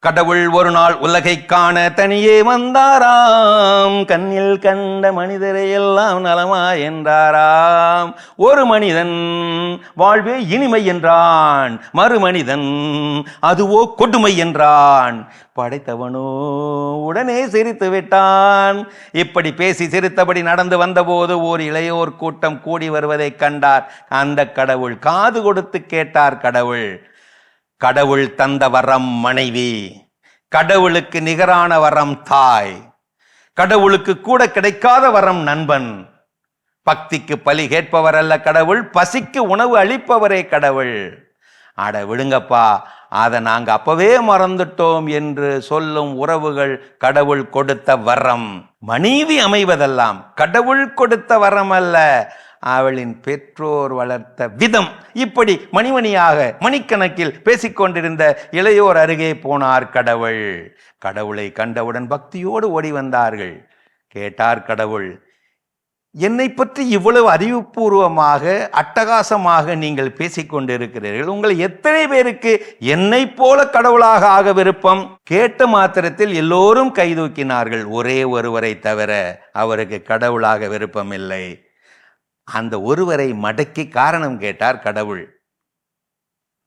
கடவுள் ஒரு நாள் உலகை காண தனியே வந்தாராம். கண்ணில் கண்ட மனிதரை எல்லாம் நலமா என்றாராம். ஒரு மனிதன் வாழ்வே இனிமை என்றான், மறு மனிதன் அதுவோ கொடுமை என்றான். படைத்தவனோ உடனே சிரித்து விட்டான். இப்படி பேசி சிரித்தபடி நடந்து வந்தபோது ஓர் இளையோர் கூட்டம் கூடி வருவதை கண்டார். அந்த கடவுள் காது கொடுத்து கேட்டார். கடவுள் தந்த வரம் மனைவி, கடவுளுக்கு நிகரான வரம் தாய், கடவுளுக்கு கூட கிடைக்காத வரம் நண்பன். பக்திக்கு பலி கேட்பவர் அல்ல கடவுள், பசிக்கு உணவு அளிப்பவரே கடவுள். அட விடுங்கப்பா, அதை நாங்க அப்பவே மறந்துட்டோம் என்று சொல்லும் உறவுகள் கடவுள் கொடுத்த வரம். மனைவி அமைவதெல்லாம் கடவுள் கொடுத்த வரம் அல்ல, அவளின் பெற்றோர் வளர்த்த விதம். இப்படி மணிமணியாக மணிக்கணக்கில் பேசிக்கொண்டிருந்த இளையோர் அருகே போனார் கடவுளை கண்டவுடன் பக்தியோடு ஓடி வந்தார்கள். கேட்டார் கடவுள், என்னை பற்றி இவ்வளவு அறிவுபூர்வமாக அட்டகாசமாக நீங்கள் பேசிக்கொண்டிருக்கிறீர்கள், உங்கள் எத்தனை பேருக்கு என்னை போல கடவுளாக ஆக விருப்பம்? கேட்ட மாத்திரத்தில் எல்லோரும் கைதூக்கினார்கள். ஒரே ஒருவரை தவிர அவருக்கு கடவுளாக விருப்பம் இல்லை. அந்த ஒருவரை மடக்கி காரணம் கேட்டார் கடவுள்.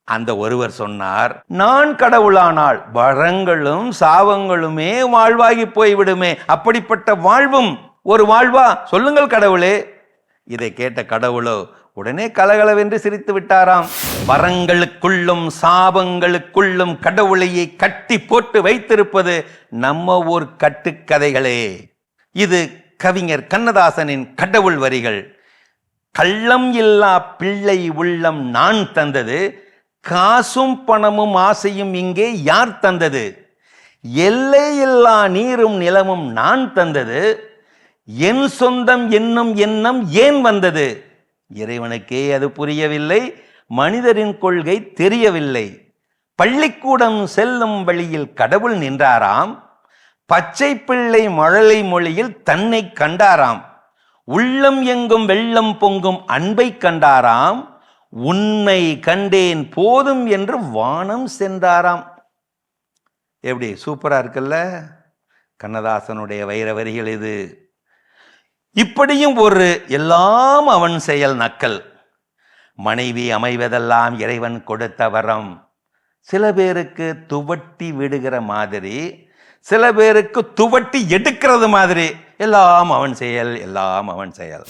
அந்த ஒருவர் சொன்னார், நான் கடவுளானால் வரங்களும் சாபங்களுமே வாழ்வாகி போய்விடுமே, அப்படிப்பட்ட வாழ்வும் ஒரு வாழ்வா? சொல்லுங்கள் கடவுளே. இதை கேட்ட கடவுளோ உடனே கலகலவென்று சிரித்து விட்டாராம். வரங்களுக்குள்ளும் சாபங்களுக்குள்ளும் கடவுளையை கட்டி போட்டு வைத்திருப்பது நம்ம ஊர் கட்டுக்கதைகளே. இது கவிஞர் கண்ணதாசனின் கடவுள் வரிகள். கள்ளம் இல்லா பிள்ளை உள்ளம் நான் தந்தது, காசும் பணமும் ஆசையும் இங்கே யார் தந்தது? எல்லை இல்லா நீரும் நிலமும் நான் தந்தது, என் சொந்தம் என்னும் எண்ணம் ஏன் வந்தது? இறைவனுக்கே அது புரியவில்லை, மனிதரின் கொள்கை தெரியவில்லை. பள்ளிக்கூடம் செல்லும் வழியில் கடவுள் நின்றாராம், பச்சை பிள்ளை மழலை மொழியில் தன்னை கண்டாராம். உள்ளம் எங்கும் வெள்ளம் பொங்கும் அன்பை கண்டாராம், உன்னை கண்டேன் போதும் என்று வானம் சென்றாராம். எப்படி சூப்பரா இருக்குல்ல? கண்ணதாசனுடைய வைர வரிகள் இது. இப்படியும் ஒரு எல்லாம் அவன் செயல் நக்கல். மனைவி அமைவதெல்லாம் இறைவன் கொடுத்த வரம். சில பேருக்கு துவட்டி விடுகிற மாதிரி, சில பேருக்கு துவட்டி எடுக்கிறது மாதிரி. எல்லாம் அவன் செயல், எல்லாம் அவன் செயல்.